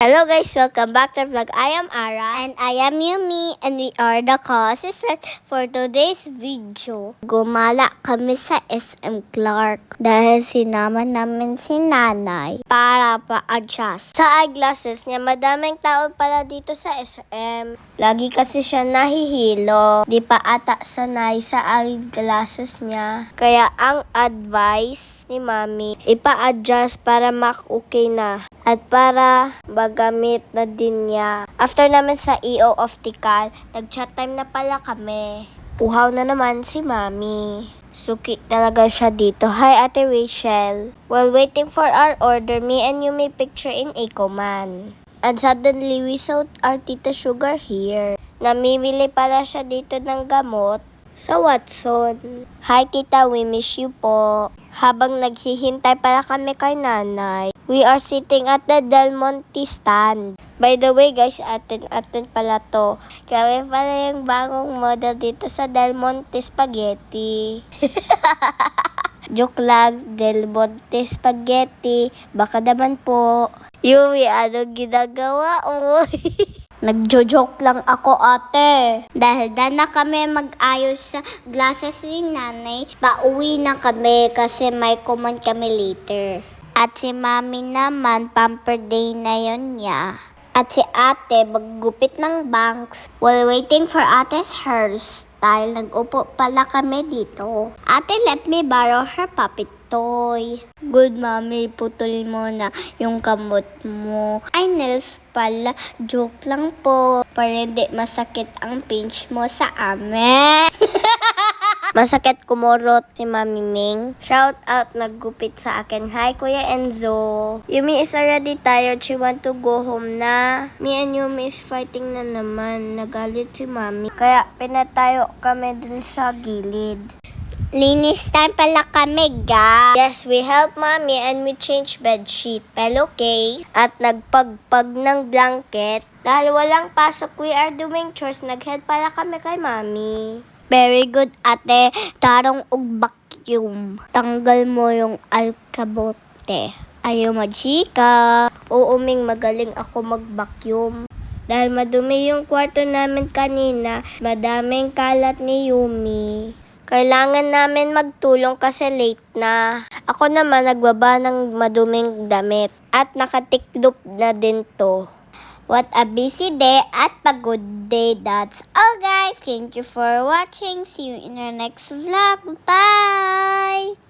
Hello guys, welcome back to vlog. I am Ara. And I am Yumi. And we are the co-sisters for today's video. Gumala kami sa SM Clark dahil sinama namin si nanay para pa-adjust sa eyeglasses niya. Madaming tao pala dito sa SM. Lagi kasi siya nahihilo. Di pa ata sanay sa eyeglasses niya. Kaya ang advice ni mami, ipa-adjust para mak-okay na. At para magamit na din niya. After namin sa EO Optical, nag-chat time na pala kami. Uhaw na naman si mami. Suki talaga siya dito. Hi Ate Rachel. While waiting for our order, me and you may picture in Ecoman. And suddenly we saw our Tita Sugar here. Namimili pala siya dito ng gamot sa Watson. Hi Tita, we miss you po. Habang naghihintay pala kami kay nanay, we are sitting at the Del Monte stand. By the way guys, atin pala to. Kami pala yung bagong model dito sa Del Monte Spaghetti. Joke lang, Del Monte Spaghetti. Baka naman po. Yui, anong ginagawa? Nagjo-joke lang ako ate. Dahil na kami mag-ayos sa glasses ni nanay, pauwi na kami kasi may command kami later. At si mami naman, pamper day na yun niya. At si ate, maggupit ng bangs. While waiting for ate's hairstyle, nag-upo pala kami dito. Ate let me borrow her puppet toy. Good mami, putol mo na yung kamot mo. Ay, nails pala. Joke lang po. Para hindi masakit ang pinch mo sa amin. Masakit kumurot si Mami Ming. Shout out, naggupit sa akin. Hi, Kuya Enzo. Yumi is already tired. She want to go home na. Me and Yumi is fighting na naman. Nagalit si Mami. Kaya pinatayo kami dun sa gilid. Linis time pala kami, guys. Yes, we help Mommy and we change bedsheet, pillowcase, at nagpagpag ng blanket. Dahil walang pasok, we are doing chores. Nag-help pala kami kay Mommy. Very good, ate. Tarong ug vacuum. Tanggal mo yung alkabote. Ayaw majika. Uuming magaling ako mag-vacuum. Dahil madumi yung kwarto namin kanina, madaming kalat ni Yumi. Kailangan namin magtulong kasi late na. Ako naman nagbaba ng maduming damit. At nakatiklop na din to. What a busy day at pagod day. That's all guys. Thank you for watching. See you in our next vlog. Bye!